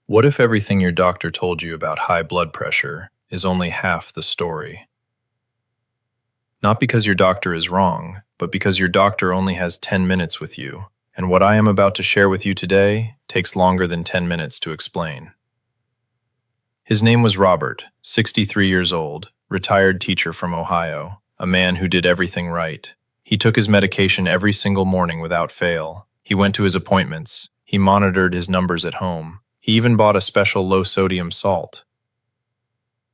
What if everything your doctor told you about high blood pressure is only half the story? Not because your doctor is wrong, but because your doctor only has 10 minutes with you, and what I am about to share with you today takes longer than 10 minutes to explain. His name was Robert, 63 years old, retired teacher from Ohio, a man who did everything right. He took his medication every single morning without fail. He went to his appointments. He monitored his numbers at home. He even bought a special low-sodium salt.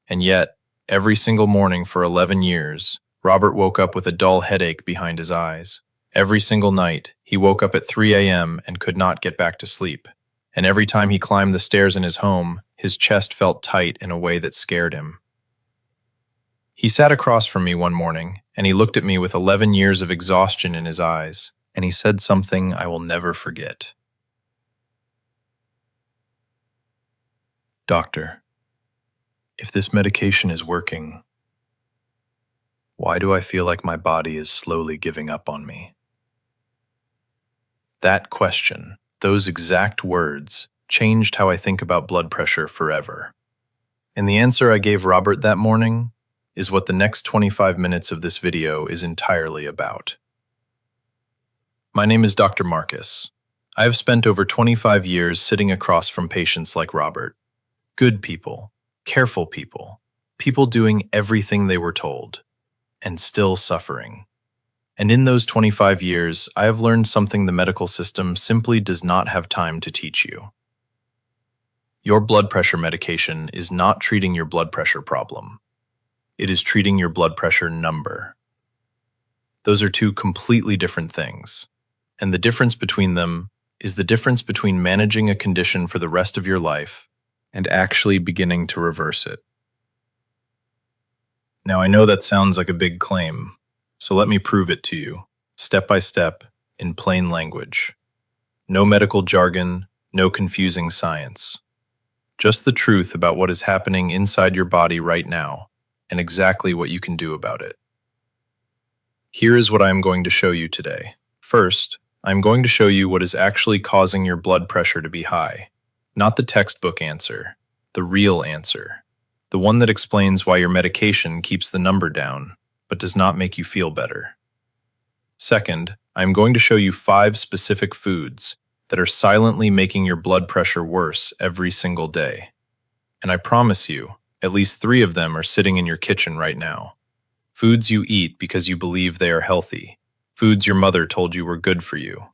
And yet, every single morning for 11 years, Robert woke up with a dull headache behind his eyes. Every single night, he woke up at 3 a.m. and could not get back to sleep. And every time he climbed the stairs in his home, his chest felt tight in a way that scared him. He sat across from me one morning, and he looked at me with 11 years of exhaustion in his eyes, and he said something I will never forget. "Doctor, if this medication is working, why do I feel like my body is slowly giving up on me?" That question, those exact words, changed how I think about blood pressure forever. And the answer I gave Robert that morning is what the next 25 minutes of this video is entirely about. My name is Dr. Marcus. I have spent over 25 years sitting across from patients like Robert. Good people, careful people, people doing everything they were told, and still suffering. And in those 25 years, I have learned something the medical system simply does not have time to teach you. Your blood pressure medication is not treating your blood pressure problem. It is treating your blood pressure number. Those are two completely different things. And the difference between them is the difference between managing a condition for the rest of your life and actually beginning to reverse it. Now, I know that sounds like a big claim, so let me prove it to you, step by step, in plain language. No medical jargon, no confusing science. Just the truth about what is happening inside your body right now, and exactly what you can do about it. Here is what I am going to show you today. First, I am going to show you what is actually causing your blood pressure to be high. Not the textbook answer, the real answer. The one that explains why your medication keeps the number down, but does not make you feel better. Second, I am going to show you 5 specific foods that are silently making your blood pressure worse every single day. And I promise you, at least 3 of them are sitting in your kitchen right now. Foods you eat because you believe they are healthy. Foods your mother told you were good for you.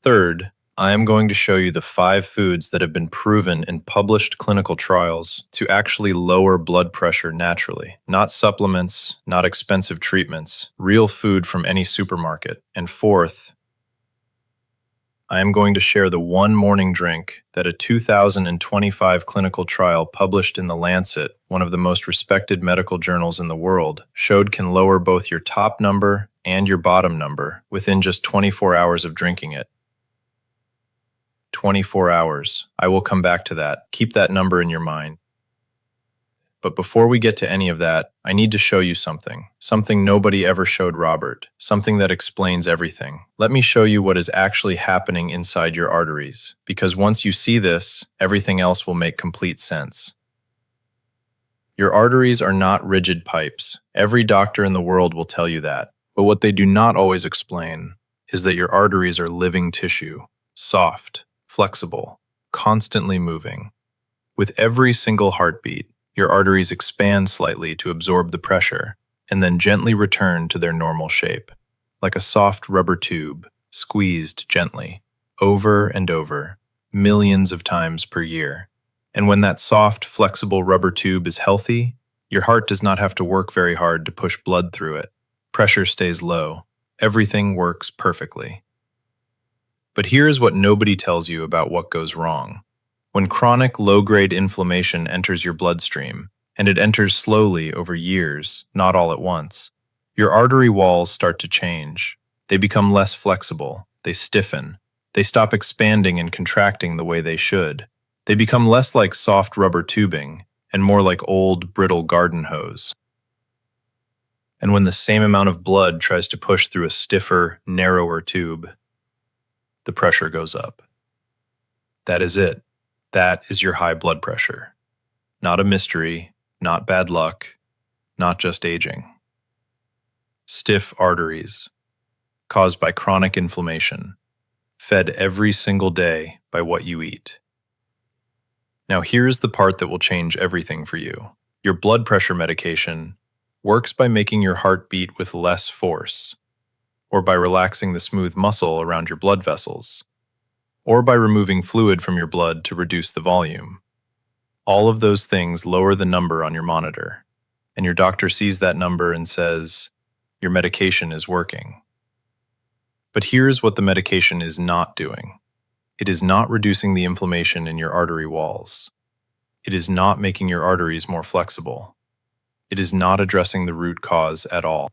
Third, I am going to show you the 5 foods that have been proven in published clinical trials to actually lower blood pressure naturally. Not supplements, not expensive treatments, real food from any supermarket. And fourth, I am going to share the one morning drink that a 2025 clinical trial published in the Lancet, one of the most respected medical journals in the world, showed can lower both your top number and your bottom number within just 24 hours of drinking it. 24 hours. I will come back to that. Keep that number in your mind. But before we get to any of that, I need to show you something. Something nobody ever showed Robert. Something that explains everything. Let me show you what is actually happening inside your arteries. Because once you see this, everything else will make complete sense. Your arteries are not rigid pipes. Every doctor in the world will tell you that. But what they do not always explain is that your arteries are living tissue. Soft, flexible, constantly moving. With every single heartbeat, your arteries expand slightly to absorb the pressure, and then gently return to their normal shape, like a soft rubber tube, squeezed gently, over and over, millions of times per year. And when that soft, flexible rubber tube is healthy, your heart does not have to work very hard to push blood through it. Pressure stays low. Everything works perfectly. But here's what nobody tells you about what goes wrong. When chronic low-grade inflammation enters your bloodstream, and it enters slowly over years, not all at once, your artery walls start to change. They become less flexible, they stiffen, they stop expanding and contracting the way they should. They become less like soft rubber tubing, and more like old, brittle garden hose. And when the same amount of blood tries to push through a stiffer, narrower tube, the pressure goes up. That is it. That is your high blood pressure. Not a mystery, not bad luck, not just aging. Stiff arteries, caused by chronic inflammation, fed every single day by what you eat. Now here's the part that will change everything for you. Your blood pressure medication works by making your heart beat with less force, or by relaxing the smooth muscle around your blood vessels, or by removing fluid from your blood to reduce the volume. All of those things lower the number on your monitor, and your doctor sees that number and says, your medication is working. But here's what the medication is not doing. It is not reducing the inflammation in your artery walls. It is not making your arteries more flexible. It is not addressing the root cause at all.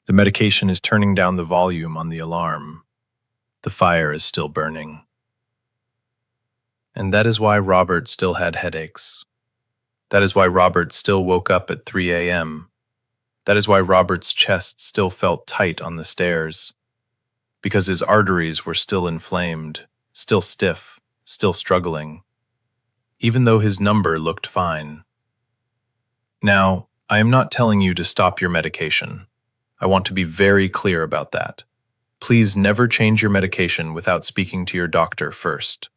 The medication is turning down the volume on the alarm. The fire is still burning. And that is why Robert still had headaches. That is why Robert still woke up at 3 a.m. That is why Robert's chest still felt tight on the stairs. Because his arteries were still inflamed, still stiff, still struggling, even though his number looked fine. Now, I am not telling you to stop your medication. I want to be very clear about that. Please never change your medication without speaking to your doctor first.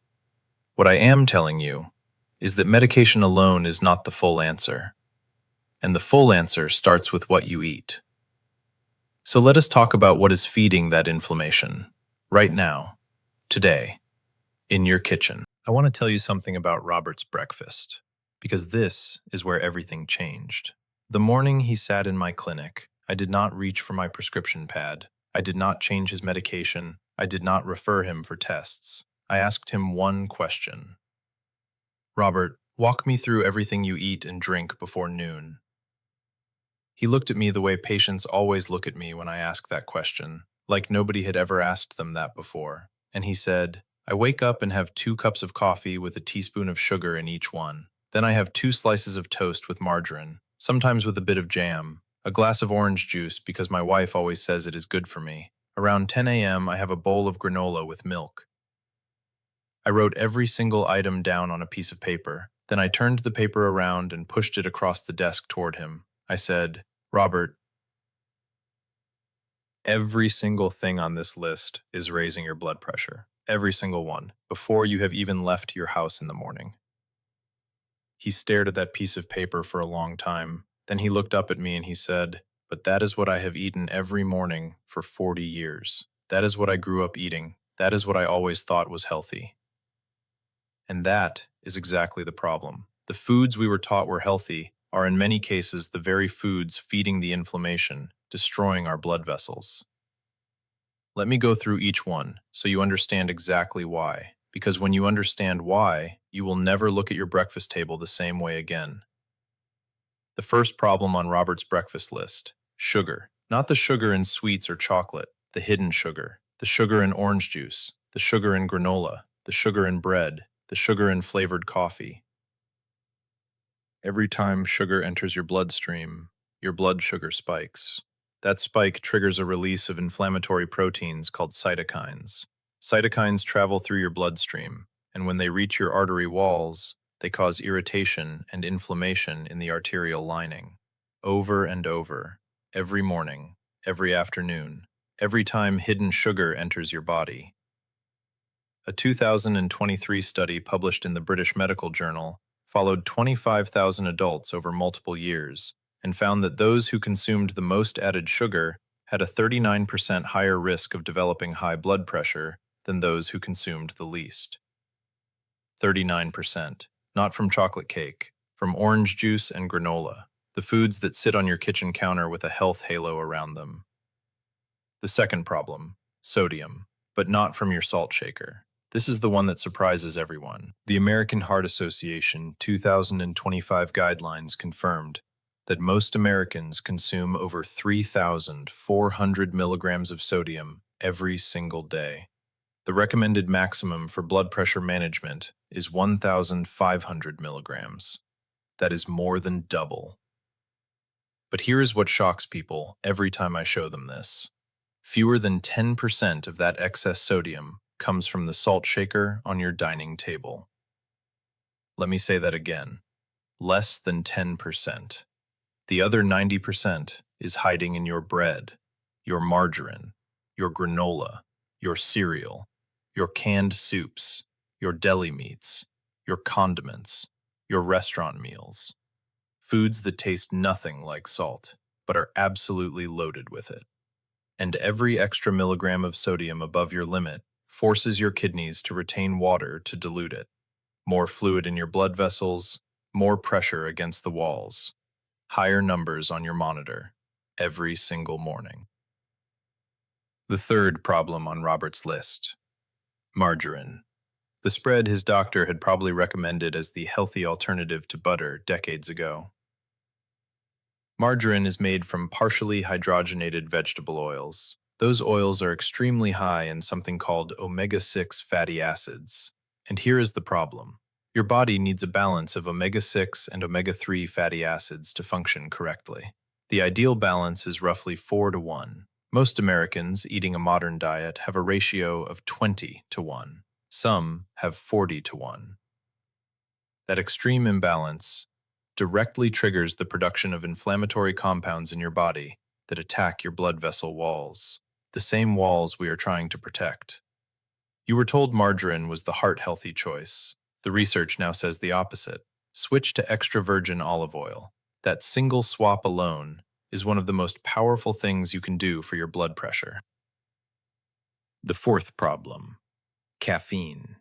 What I am telling you is that medication alone is not the full answer. And the full answer starts with what you eat. So let us talk about what is feeding that inflammation, right now, today, in your kitchen. I want to tell you something about Robert's breakfast, because this is where everything changed. The morning he sat in my clinic, I did not reach for my prescription pad. I did not change his medication. I did not refer him for tests. I asked him one question. Robert, walk me through everything you eat and drink before noon. He looked at me the way patients always look at me when I ask that question, like nobody had ever asked them that before. And he said, I wake up and have 2 cups of coffee with a teaspoon of sugar in each one. Then I have 2 slices of toast with margarine, sometimes with a bit of jam, a glass of orange juice because my wife always says it is good for me. Around 10 a.m., I have a bowl of granola with milk. I wrote every single item down on a piece of paper. Then I turned the paper around and pushed it across the desk toward him. I said, Robert, every single thing on this list is raising your blood pressure. Every single one, before you have even left your house in the morning. He stared at that piece of paper for a long time. Then he looked up at me and he said, but that is what I have eaten every morning for 40 years. That is what I grew up eating. That is what I always thought was healthy. And that is exactly the problem. The foods we were taught were healthy are in many cases the very foods feeding the inflammation, destroying our blood vessels. Let me go through each one so you understand exactly why. Because when you understand why, you will never look at your breakfast table the same way again. The first problem on Robert's breakfast list: sugar. Not the sugar in sweets or chocolate, the hidden sugar. The sugar in orange juice, the sugar in granola, the sugar in bread, the sugar in flavored coffee. Every time sugar enters your bloodstream, your blood sugar spikes. That spike triggers a release of inflammatory proteins called cytokines. Cytokines travel through your bloodstream, and when they reach your artery walls, they cause irritation and inflammation in the arterial lining. Over and over, every morning, every afternoon, every time hidden sugar enters your body. A 2023 study published in the British Medical Journal followed 25,000 adults over multiple years and found that those who consumed the most added sugar had a 39% higher risk of developing high blood pressure than those who consumed the least. 39%. Not from chocolate cake, from orange juice and granola, the foods that sit on your kitchen counter with a health halo around them. The second problem: sodium, but not from your salt shaker. This is the one that surprises everyone. The American Heart Association 2025 guidelines confirmed that most Americans consume over 3,400 milligrams of sodium every single day. The recommended maximum for blood pressure management is 1,500 milligrams. That is more than double. But here is what shocks people every time I show them this. Fewer than 10% of that excess sodium comes from the salt shaker on your dining table. Let me say that again. Less than 10%. The other 90% is hiding in your bread, your margarine, your granola, your cereal, your canned soups, your deli meats, your condiments, your restaurant meals. Foods that taste nothing like salt, but are absolutely loaded with it. And every extra milligram of sodium above your limit forces your kidneys to retain water to dilute it. More fluid in your blood vessels, more pressure against the walls, higher numbers on your monitor every single morning. The third problem on Robert's list: margarine. The spread his doctor had probably recommended as the healthy alternative to butter decades ago. Margarine is made from partially hydrogenated vegetable oils. Those oils are extremely high in something called omega-6 fatty acids. And here is the problem. Your body needs a balance of omega-6 and omega-3 fatty acids to function correctly. The ideal balance is roughly 4-1. Most Americans eating a modern diet have a ratio of 20-1. Some have 40-1. That extreme imbalance directly triggers the production of inflammatory compounds in your body that attack your blood vessel walls, the same walls we are trying to protect. You were told margarine was the heart-healthy choice. The research now says the opposite. Switch to extra virgin olive oil. That single swap alone is one of the most powerful things you can do for your blood pressure. The fourth problem: caffeine.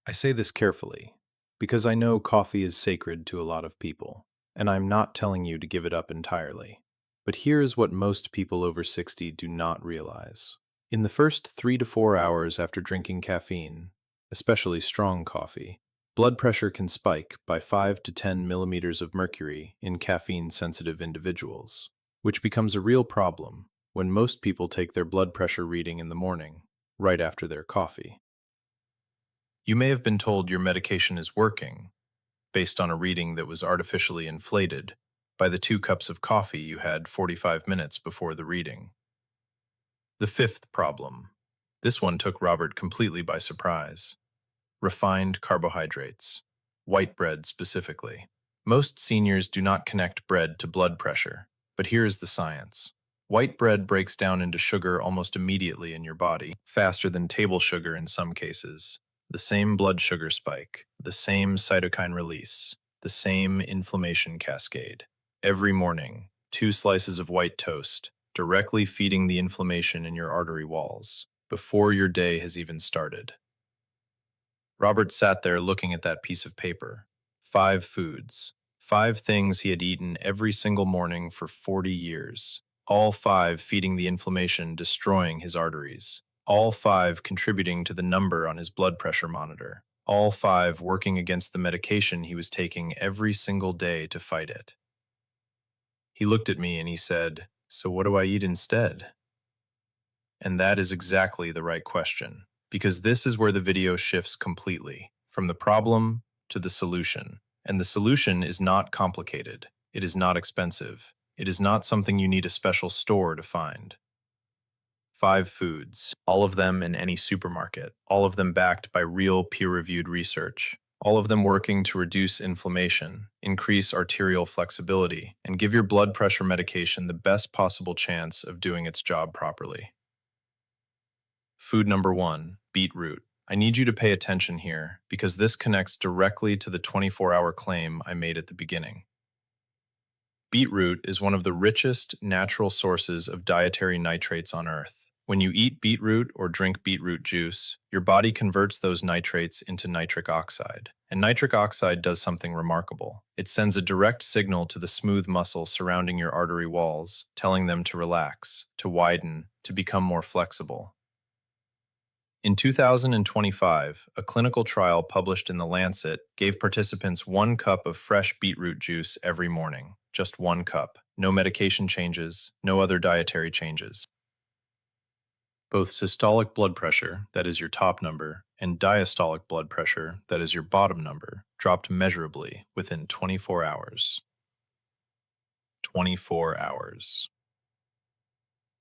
I say this carefully, because I know coffee is sacred to a lot of people, and I'm not telling you to give it up entirely. But here is what most people over 60 do not realize. In the first 3 to 4 hours after drinking caffeine, especially strong coffee, blood pressure can spike by 5 to 10 millimeters of mercury in caffeine-sensitive individuals, which becomes a real problem when most people take their blood pressure reading in the morning, right after their coffee. You may have been told your medication is working, based on a reading that was artificially inflated by the 2 cups of coffee you had 45 minutes before the reading. The fifth problem. This one took Robert completely by surprise. Refined carbohydrates. White bread specifically. Most seniors do not connect bread to blood pressure, but here is the science. White bread breaks down into sugar almost immediately in your body, faster than table sugar in some cases. The same blood sugar spike, the same cytokine release, the same inflammation cascade. Every morning, 2 slices of white toast, directly feeding the inflammation in your artery walls, before your day has even started. Robert sat there looking at that piece of paper. 5 foods, 5 things he had eaten every single morning for 40 years. All 5 feeding the inflammation, destroying his arteries. All 5 contributing to the number on his blood pressure monitor. All 5 working against the medication he was taking every single day to fight it. He looked at me and he said, "So what do I eat instead?" And that is exactly the right question, because this is where the video shifts completely, from the problem to the solution. And the solution is not complicated. It is not expensive. It is not something you need a special store to find. 5 foods, all of them in any supermarket, all of them backed by real peer-reviewed research, all of them working to reduce inflammation, increase arterial flexibility, and give your blood pressure medication the best possible chance of doing its job properly. Food number 1, beetroot. I need you to pay attention here, because this connects directly to the 24-hour claim I made at the beginning. Beetroot is one of the richest natural sources of dietary nitrates on Earth. When you eat beetroot or drink beetroot juice, your body converts those nitrates into nitric oxide. And nitric oxide does something remarkable. It sends a direct signal to the smooth muscle surrounding your artery walls, telling them to relax, to widen, to become more flexible. In 2025, a clinical trial published in the Lancet gave participants 1 cup of fresh beetroot juice every morning. Just 1 cup. No medication changes, no other dietary changes. Both systolic blood pressure, that is your top number, and diastolic blood pressure, that is your bottom number, dropped measurably within 24 hours. 24 hours.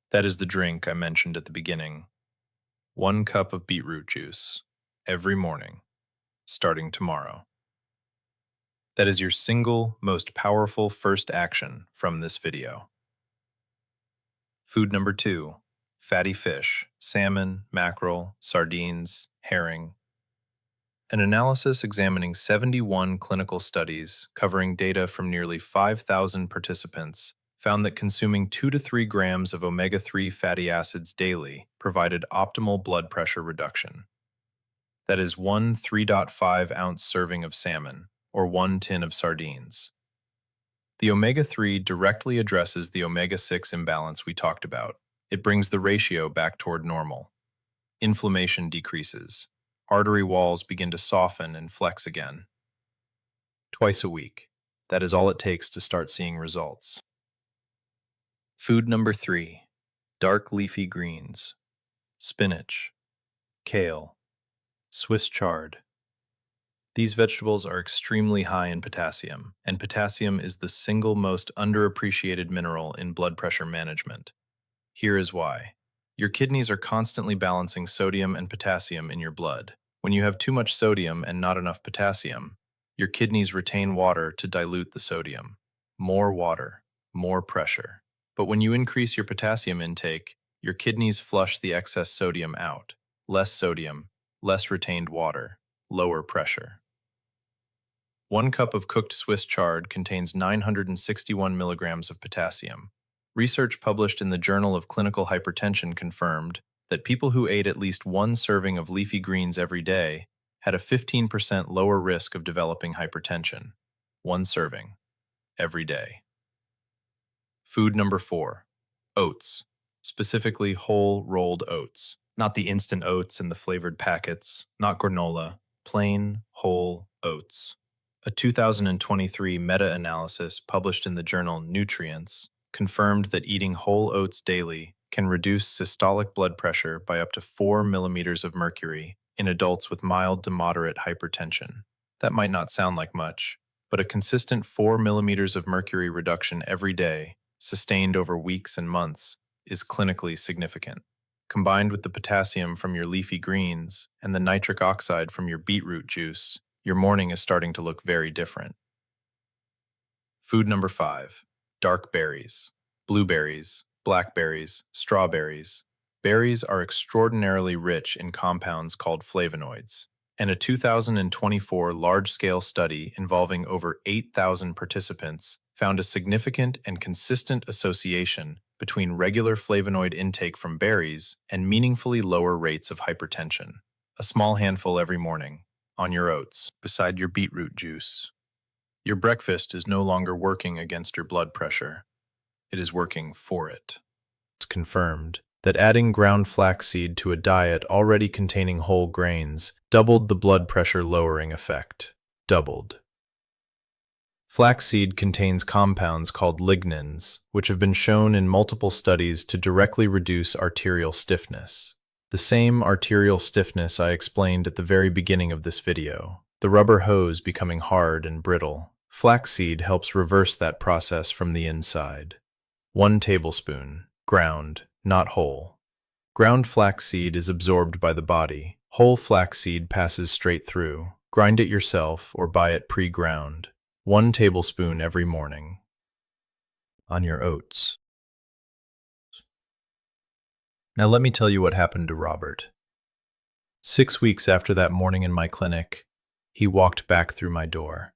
That is the drink I mentioned at the beginning. 1 cup of beetroot juice every morning, starting tomorrow. That is your single most powerful first action from this video. Food number 2, fatty fish, salmon, mackerel, sardines, herring. An analysis examining 71 clinical studies covering data from nearly 5,000 participants found that consuming 2 to 3 grams of omega-3 fatty acids daily provided optimal blood pressure reduction. That is 1 3.5-ounce serving of salmon, or 1 tin of sardines. The omega-3 directly addresses the omega-6 imbalance we talked about. It brings the ratio back toward normal. Inflammation decreases. Artery walls begin to soften and flex again. Twice a week. That is all it takes to start seeing results. Food number 3, dark leafy greens, spinach, kale, Swiss chard. These vegetables are extremely high in potassium, and potassium is the single most underappreciated mineral in blood pressure management. Here is why. Your kidneys are constantly balancing sodium and potassium in your blood. When you have too much sodium and not enough potassium, your kidneys retain water to dilute the sodium. More water, more pressure. But when you increase your potassium intake, your kidneys flush the excess sodium out. Less sodium, less retained water, lower pressure. 1 cup of cooked Swiss chard contains 961 milligrams of potassium. Research published in the Journal of Clinical Hypertension confirmed that people who ate at least 1 serving of leafy greens every day had a 15% lower risk of developing hypertension. 1 serving, every day. Food number 4, oats, specifically whole rolled oats. Not the instant oats in the flavored packets, not granola, plain whole oats. A 2023 meta-analysis published in the journal Nutrients confirmed that eating whole oats daily can reduce systolic blood pressure by up to 4 millimeters of mercury in adults with mild to moderate hypertension. That might not sound like much, but a consistent 4 millimeters of mercury reduction every day, sustained over weeks and months, is clinically significant. Combined with the potassium from your leafy greens and the nitric oxide from your beetroot juice, your morning is starting to look very different. Food number 5, dark berries, blueberries, blackberries, strawberries. Berries are extraordinarily rich in compounds called flavonoids, and a 2024 large-scale study involving over 8,000 participants found a significant and consistent association between regular flavonoid intake from berries and meaningfully lower rates of hypertension. A small handful every morning, on your oats, beside your beetroot juice. Your breakfast is no longer working against your blood pressure. It is working for it. It's confirmed that adding ground flaxseed to a diet already containing whole grains doubled the blood pressure lowering effect. Doubled. Flaxseed contains compounds called lignans, which have been shown in multiple studies to directly reduce arterial stiffness. The same arterial stiffness I explained at the very beginning of this video, the rubber hose becoming hard and brittle. Flaxseed helps reverse that process from the inside. 1 tablespoon, ground, not whole. Ground flaxseed is absorbed by the body. Whole flaxseed passes straight through. Grind it yourself or buy it pre-ground. 1 tablespoon every morning. On your oats. Now let me tell you what happened to Robert. 6 weeks after that morning in my clinic, he walked back through my door.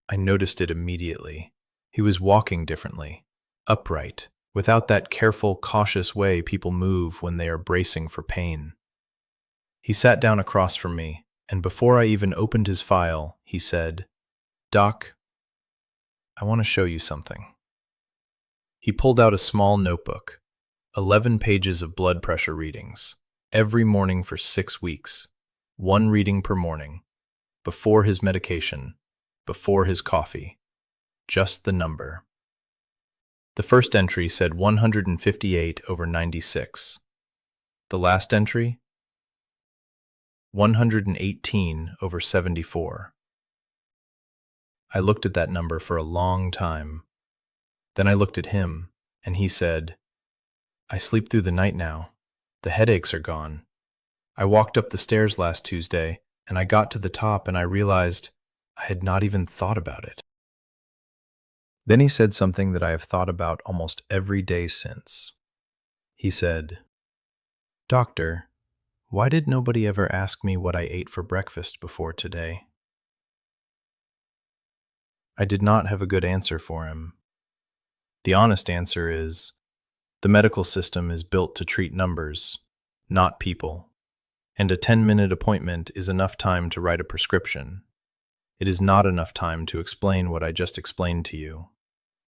I noticed it immediately. He was walking differently, upright, without that careful, cautious way people move when they are bracing for pain. He sat down across from me, and before I even opened his file, he said, "Doc, I want to show you something." He pulled out a small notebook, 11 pages of blood pressure readings, every morning for 6 weeks, 1 reading per morning, before his medication, before his coffee, just the number. The first entry said 158/96. The last entry? 118/74. I looked at that number for a long time. Then I looked at him, and he said, "I sleep through the night now. The headaches are gone. I walked up the stairs last Tuesday, and I got to the top and I realized I had not even thought about it. Then he said something that I have thought about almost every day since. He said, "Doctor, why did nobody ever ask me what I ate for breakfast before today?" I did not have a good answer for him. The honest answer is, the medical system is built to treat numbers, not people. And a 10-minute appointment is enough time to write a prescription. It is not enough time to explain what I just explained to you.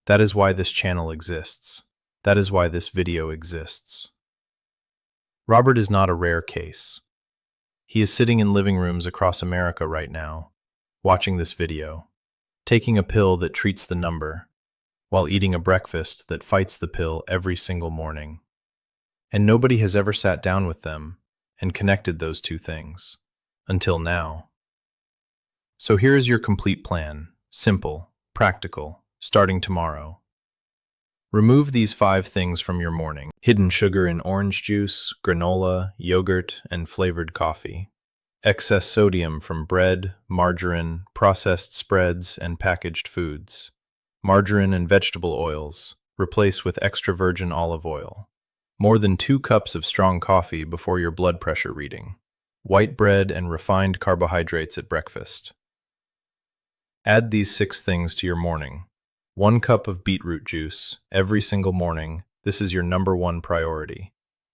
That is why this channel exists. That is why this video exists. Robert is not a rare case. He is sitting in living rooms across America right now, watching this video, taking a pill that treats the number, while eating a breakfast that fights the pill every single morning. And nobody has ever sat down with them and connected those two things, until now. So here is your complete plan, simple, practical, starting tomorrow. Remove these 5 things from your morning: hidden sugar in orange juice, granola, yogurt, and flavored coffee. Excess sodium from bread, margarine, processed spreads, and packaged foods. Margarine and vegetable oils, replace with extra virgin olive oil. More than 2 cups of strong coffee before your blood pressure reading. White bread and refined carbohydrates at breakfast. Add these 6 things to your morning. 1 cup of beetroot juice every single morning. This is your number 1 priority.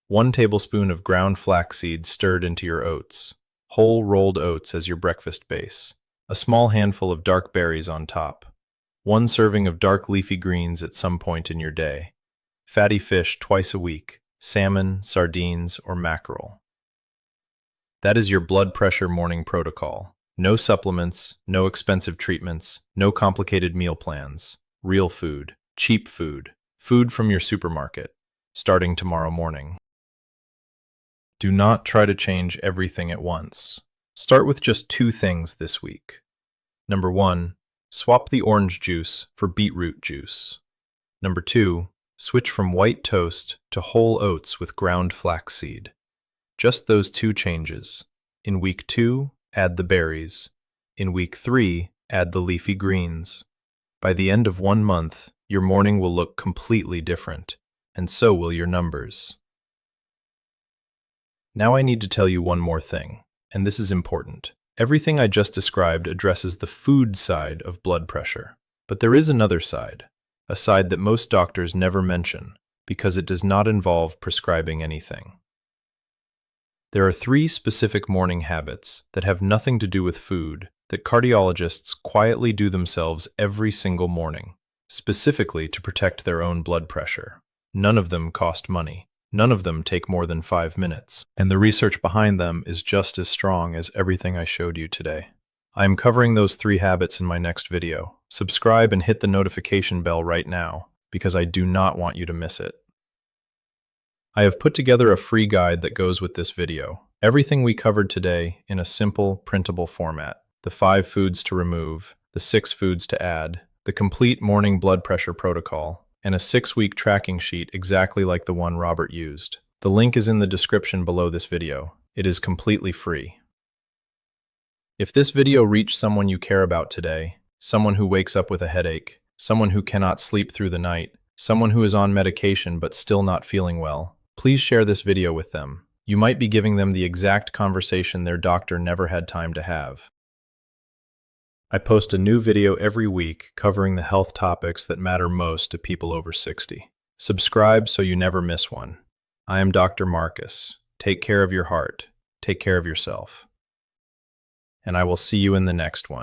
1 tablespoon of ground flaxseed stirred into your oats. Whole rolled oats as your breakfast base. A small handful of dark berries on top. 1 serving of dark leafy greens at some point in your day. Fatty fish twice a week, salmon, sardines, or mackerel. That is your blood pressure morning protocol. No supplements, no expensive treatments, no complicated meal plans. Real food, cheap food, food from your supermarket, starting tomorrow morning. Do not try to change everything at once. Start with just 2 things this week. Number 1, swap the orange juice for beetroot juice. Number 2, switch from white toast to whole oats with ground flaxseed. Just those 2 changes. In week 2, add the berries. In week 3, add the leafy greens. By the end of 1 month, your morning will look completely different, and so will your numbers. Now I need to tell you one more thing, and this is important. Everything I just described addresses the food side of blood pressure, but there is another side, a side that most doctors never mention because it does not involve prescribing anything. There are 3 specific morning habits that have nothing to do with food that cardiologists quietly do themselves every single morning, specifically to protect their own blood pressure. None of them cost money. None of them take more than 5 minutes, and the research behind them is just as strong as everything I showed you today. I am covering those 3 habits in my next video. Subscribe and hit the notification bell right now, because I do not want you to miss it. I have put together a free guide that goes with this video. Everything we covered today in a simple, printable format. The 5 foods to remove, the 6 foods to add, the complete morning blood pressure protocol, and a 6-week tracking sheet exactly like the one Robert used. The link is in the description below this video. It is completely free. If this video reached someone you care about today, someone who wakes up with a headache, someone who cannot sleep through the night, someone who is on medication but still not feeling well, please share this video with them. You might be giving them the exact conversation their doctor never had time to have. I post a new video every week covering the health topics that matter most to people over 60. Subscribe so you never miss one. I am Dr. Marcus. Take care of your heart. Take care of yourself. And I will see you in the next one.